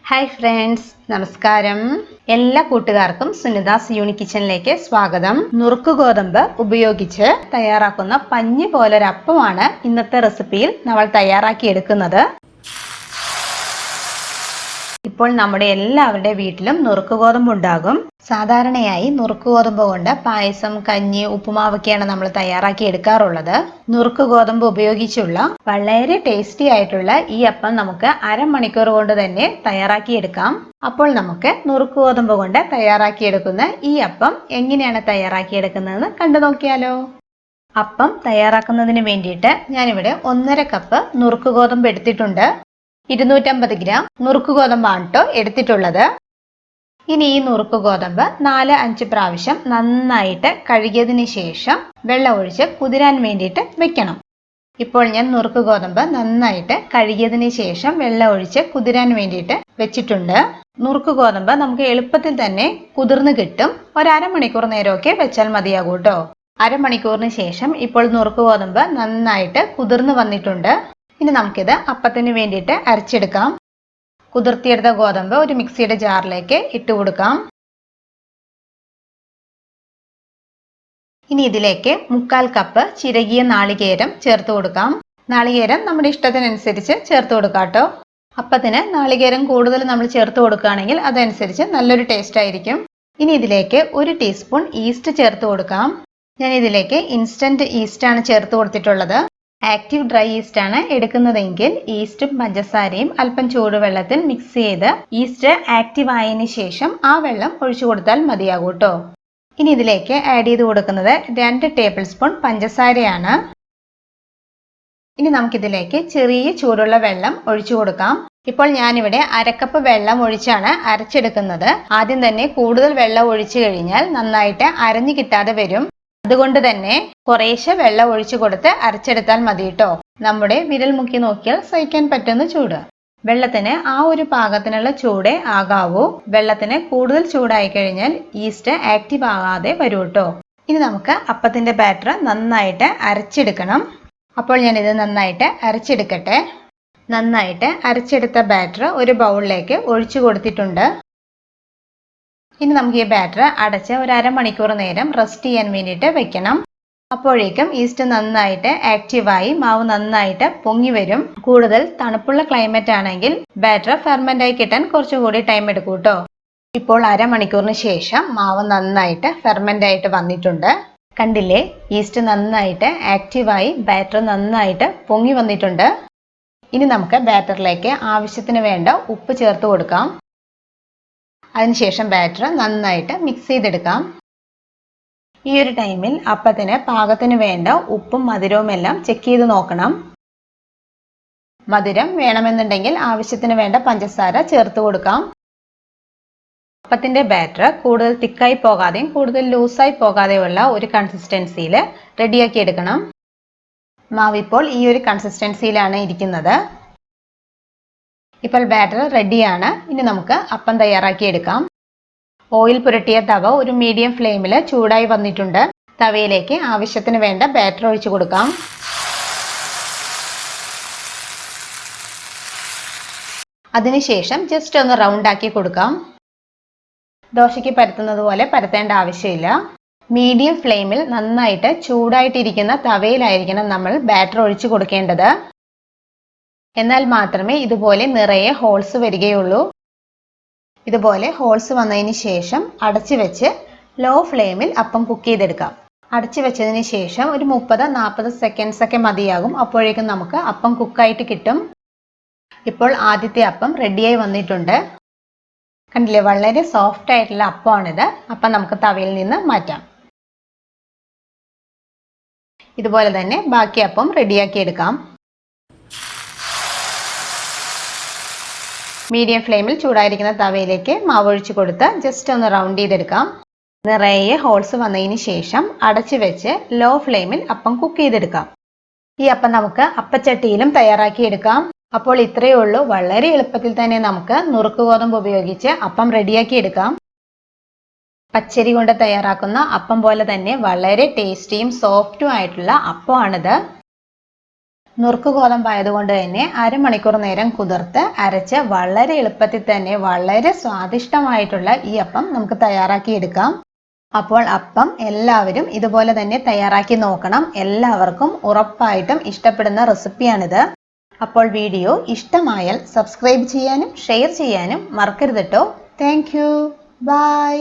Hi friends, നമസ്കാരം. എല്ലാ കൂട്ടുകാർക്കും സുനിതാസ് യൂണിക് കിച്ചണിലേക്ക് സ്വാഗതം. നുറുക്ക് ഗോതമ്പ് ഉപയോഗിച്ച് തയ്യാറാക്കുന്ന പഞ്ഞി പോലൊരു അപ്പമാണ് ഇന്നത്തെ റെസിപ്പിയിൽ നമ്മൾ തയ്യാറാക്കി എടുക്കുന്നത്. ഇപ്പോൾ നമ്മുടെ എല്ലാവരുടെ വീട്ടിലും നുറുക്ക് ഗോതമ്പ് ഉണ്ടാകും. സാധാരണയായി നുറുക്ക് ഗോതമ്പ് കൊണ്ട് പായസം, കഞ്ഞി, ഉപ്പുമാവൊക്കെയാണ് നമ്മൾ തയ്യാറാക്കി എടുക്കാറുള്ളത്. നുറുക്ക് ഗോതമ്പ് ഉപയോഗിച്ചുള്ള വളരെ ടേസ്റ്റി ആയിട്ടുള്ള ഈ അപ്പം നമുക്ക് അരമണിക്കൂർ കൊണ്ട് തന്നെ തയ്യാറാക്കി എടുക്കാം. അപ്പോൾ നമുക്ക് നുറുക്ക് ഗോതമ്പ് കൊണ്ട് തയ്യാറാക്കിയെടുക്കുന്ന ഈ അപ്പം എങ്ങനെയാണ് തയ്യാറാക്കിയെടുക്കുന്നതെന്ന് കണ്ടു നോക്കിയാലോ. അപ്പം തയ്യാറാക്കുന്നതിന് വേണ്ടിയിട്ട് ഞാനിവിടെ 1.5 കപ്പ് നുറുക്ക് ഗോതമ്പ് എടുത്തിട്ടുണ്ട്. 250 ഗ്രാം നുറുക്ക് ഗോതമ്പാണ് കേട്ടോ എടുത്തിട്ടുള്ളത്. ഇനി ഈ നുറുക്ക് ഗോതമ്പ് 4-5 പ്രാവശ്യം നന്നായിട്ട് കഴുകിയതിന് ശേഷം വെള്ളം ഒഴിച്ച് കുതിരാൻ വേണ്ടിയിട്ട് വെക്കണം. ഇപ്പോൾ ഞാൻ നുറുക്ക് ഗോതമ്പ് നന്നായിട്ട് കഴുകിയതിന് ശേഷം വെള്ളം ഒഴിച്ച് കുതിരാൻ വേണ്ടിയിട്ട് വെച്ചിട്ടുണ്ട്. നുറുക്ക് ഗോതമ്പ് നമുക്ക് എളുപ്പത്തിൽ തന്നെ കുതിർന്ന് കിട്ടും. ഒരു അരമണിക്കൂർ നേരമൊക്കെ വെച്ചാൽ മതിയാകും കേട്ടോ. അരമണിക്കൂറിന് ശേഷം ഇപ്പോൾ നുറുക്ക് ഗോതമ്പ് നന്നായിട്ട് കുതിർന്ന് വന്നിട്ടുണ്ട്. ഇനി നമുക്കിത് അപ്പത്തിന് വേണ്ടിയിട്ട് അരച്ചെടുക്കാം. കുതിർത്തിയെടുത്ത ഗോതമ്പ് ഒരു മിക്സിയുടെ ജാറിലേക്ക് ഇട്ട് കൊടുക്കാം. ഇനി ഇതിലേക്ക് 1/4 കപ്പ് ചിരകിയ നാളികേരം ചേർത്ത് കൊടുക്കാം. നാളികേരം നമ്മുടെ ഇഷ്ടത്തിനനുസരിച്ച് ചേർത്ത് കൊടുക്കാം കേട്ടോ. അപ്പത്തിന് നാളികേരം കൂടുതൽ നമ്മൾ ചേർത്ത് കൊടുക്കുകയാണെങ്കിൽ അതനുസരിച്ച് നല്ലൊരു ടേസ്റ്റ് ആയിരിക്കും. ഇനി ഇതിലേക്ക് 1 ടീസ്പൂൺ ഈസ്റ്റ് ചേർത്ത് കൊടുക്കാം. ഞാൻ ഇതിലേക്ക് ഇൻസ്റ്റന്റ് ഈസ്റ്റ് ആണ് ചേർത്ത് കൊടുത്തിട്ടുള്ളത്. ആക്റ്റീവ് ഡ്രൈ ഈസ്റ്റ് ആണ് എടുക്കുന്നതെങ്കിൽ ഈസ്റ്റും പഞ്ചസാരയും അല്പം ചൂടുവെള്ളത്തിൽ മിക്സ് ചെയ്ത് ഈസ്റ്റ് ആക്റ്റീവ് ആയതിനു ശേഷം ആ വെള്ളം ഒഴിച്ചു കൊടുത്താൽ മതിയാകും കേട്ടോ. ഇനി ഇതിലേക്ക് ആഡ് ചെയ്ത് കൊടുക്കുന്നത് 2 ടേബിൾ സ്പൂൺ പഞ്ചസാരയാണ്. ഇനി നമുക്കിതിലേക്ക് ചെറിയ ചൂടുള്ള വെള്ളം ഒഴിച്ചു കൊടുക്കാം. ഇപ്പോൾ ഞാനിവിടെ 1/2 കപ്പ് വെള്ളം ഒഴിച്ചാണ് അരച്ചെടുക്കുന്നത്. ആദ്യം തന്നെ കൂടുതൽ വെള്ളം ഒഴിച്ചു കഴിഞ്ഞാൽ നന്നായിട്ട് അരഞ്ഞു കിട്ടാതെ വരും. അതുകൊണ്ട് തന്നെ കുറേശ്ശെ വെള്ളം ഒഴിച്ചു കൊടുത്ത് അരച്ചെടുത്താൽ മതി കേട്ടോ. നമ്മുടെ വിരൽ മുക്കി നോക്കിയാൽ സഹിക്കാൻ പറ്റുന്ന ചൂട്. വെള്ളത്തിന് ആ ഒരു പാകത്തിനുള്ള ചൂടേ ആകാവൂ. വെള്ളത്തിന് കൂടുതൽ ചൂടായി കഴിഞ്ഞാൽ ഈസ്റ്റ് ആക്റ്റീവ് ആകാതെ വരും കേട്ടോ. ഇനി നമുക്ക് അപ്പത്തിന്റെ ബാറ്റർ നന്നായിട്ട് അരച്ചെടുക്കണം. അപ്പോൾ ഞാനിത് നന്നായിട്ട് അരച്ചെടുക്കട്ടെ. നന്നായിട്ട് അരച്ചെടുത്ത ബാറ്റർ ഒരു ബൗളിലേക്ക് ഒഴിച്ചു കൊടുത്തിട്ടുണ്ട്. ഇനി നമുക്ക് ഈ ബാറ്റർ അടച്ച് ഒരു അരമണിക്കൂർ നേരം റെസ്റ്റ് ചെയ്യാൻ വേണ്ടിയിട്ട് വെക്കണം. അപ്പോഴേക്കും ഈസ്റ്റ് നന്നായിട്ട് ആക്റ്റീവായി മാവ് നന്നായിട്ട് പൊങ്ങി വരും. കൂടുതൽ തണുപ്പുള്ള ക്ലൈമറ്റ് ആണെങ്കിൽ ബാറ്റർ ഫെർമെന്റ് ആയി കിട്ടാൻ കുറച്ചുകൂടി ടൈം എടുക്കും കേട്ടോ. ഇപ്പോൾ അരമണിക്കൂറിന് ശേഷം മാവ് നന്നായിട്ട് ഫെർമെന്റ് ആയിട്ട് വന്നിട്ടുണ്ട്. കണ്ടില്ലേ, ഈസ്റ്റ് നന്നായിട്ട് ആക്റ്റീവായി ബാറ്റർ നന്നായിട്ട് പൊങ്ങി വന്നിട്ടുണ്ട്. ഇനി നമുക്ക് ബാറ്ററിലേക്ക് ആവശ്യത്തിന് വേണ്ട ഉപ്പ് ചേർത്ത് കൊടുക്കാം. അതിനുശേഷം ബാറ്റർ നന്നായിട്ട് മിക്സ് ചെയ്തെടുക്കാം. ഈ ഒരു ടൈമിൽ അപ്പത്തിന് പാകത്തിന് വേണ്ട ഉപ്പും മധുരവും എല്ലാം ചെക്ക് ചെയ്ത് നോക്കണം. മധുരം വേണമെന്നുണ്ടെങ്കിൽ ആവശ്യത്തിന് വേണ്ട പഞ്ചസാര ചേർത്ത് കൊടുക്കാം. അപ്പത്തിന്റെ ബാറ്റർ കൂടുതൽ തിക്കായി പോകാതെയും കൂടുതൽ ലൂസായി പോകാതെയുള്ള ഒരു കൺസിസ്റ്റൻസിയിൽ റെഡിയാക്കി എടുക്കണം. മാവ് ഇപ്പോൾ ഈ ഒരു കൺസിസ്റ്റൻസിയിലാണ് ഇരിക്കുന്നത്. ഇപ്പോൾ ബാറ്റർ റെഡിയാണ്. ഇനി നമുക്ക് അപ്പം തയ്യാറാക്കി എടുക്കാം. ഓയിൽ പുരട്ടിയ തവ ഒരു മീഡിയം ഫ്ലെയിമിൽ ചൂടായി വന്നിട്ടുണ്ട്. തവയിലേക്ക് ആവശ്യത്തിന് വേണ്ട ബാറ്റർ ഒഴിച്ചു കൊടുക്കാം. അതിനുശേഷം ജസ്റ്റ് ഒന്ന് റൗണ്ട് ആക്കി കൊടുക്കാം. ദോശയ്ക്ക് പരത്തുന്നത് പോലെ പരത്തേണ്ട ആവശ്യമില്ല. മീഡിയം ഫ്ലെയിമിൽ നന്നായിട്ട് ചൂടായിട്ടിരിക്കുന്ന തവയിലായിരിക്കണം നമ്മൾ ബാറ്റർ ഒഴിച്ചു കൊടുക്കേണ്ടത്. എന്നാൽ മാത്രമേ ഇതുപോലെ നിറയെ ഹോൾസ് വരികയുള്ളൂ. ഇതുപോലെ ഹോൾസ് വന്നതിന് ശേഷം അടച്ചു വെച്ച് ലോ ഫ്ലെയിമിൽ അപ്പം കുക്ക് ചെയ്തെടുക്കാം. അടച്ചു വെച്ചതിന് ശേഷം ഒരു 30-40 സെക്കൻഡ്സ് ഒക്കെ മതിയാകും. അപ്പോഴേക്കും നമുക്ക് അപ്പം കുക്കായിട്ട് കിട്ടും. ഇപ്പോൾ ആദ്യത്തെ അപ്പം റെഡിയായി വന്നിട്ടുണ്ട്. കണ്ടില്ലേ, വളരെ സോഫ്റ്റ് ആയിട്ടുള്ള അപ്പമാണിത്. അപ്പം നമുക്ക് തവയിൽ നിന്ന് മാറ്റാം. ഇതുപോലെ തന്നെ ബാക്കി അപ്പം റെഡിയാക്കി എടുക്കാം. മീഡിയം ഫ്ലെയിമിൽ ചൂടായിരിക്കുന്ന തവയിലേക്ക് മാവ് ഒഴിച്ചു കൊടുത്ത് ജസ്റ്റ് ഒന്ന് റൗണ്ട് ചെയ്തെടുക്കാം. നിറയെ ഹോൾസ് വന്നതിന് ശേഷം അടച്ചു വെച്ച് ലോ ഫ്ലെയിമിൽ അപ്പം കുക്ക് ചെയ്തെടുക്കാം. ഈ അപ്പം നമുക്ക് അപ്പച്ചട്ടിയിലും തയ്യാറാക്കി എടുക്കാം. അപ്പോൾ ഇത്രയേ ഉള്ളൂ. വളരെ എളുപ്പത്തിൽ തന്നെ നമുക്ക് നുറുക്ക് ഗോതമ്പ് ഉപയോഗിച്ച് അപ്പം റെഡിയാക്കി എടുക്കാം. പച്ചരി കൊണ്ട് തയ്യാറാക്കുന്ന അപ്പം പോലെ തന്നെ വളരെ ടേസ്റ്റിയും സോഫ്റ്റും ആയിട്ടുള്ള അപ്പമാണിത്. നുറുക്ക് ഗോതമ്പായതുകൊണ്ട് തന്നെ അരമണിക്കൂർ നേരം കുതിർത്ത് അരച്ച് വളരെ എളുപ്പത്തിൽ തന്നെ വളരെ സ്വാദിഷ്ടമായിട്ടുള്ള ഈ അപ്പം നമുക്ക് തയ്യാറാക്കി എടുക്കാം. അപ്പോൾ അപ്പം എല്ലാവരും ഇതുപോലെ തന്നെ തയ്യാറാക്കി നോക്കണം. എല്ലാവർക്കും ഉറപ്പായിട്ടും ഇഷ്ടപ്പെടുന്ന റെസിപ്പിയാണിത്. അപ്പോൾ വീഡിയോ ഇഷ്ടമായാൽ സബ്സ്ക്രൈബ് ചെയ്യാനും ഷെയർ ചെയ്യാനും മറക്കരുത് കേട്ടോ. Thank you. ബൈ.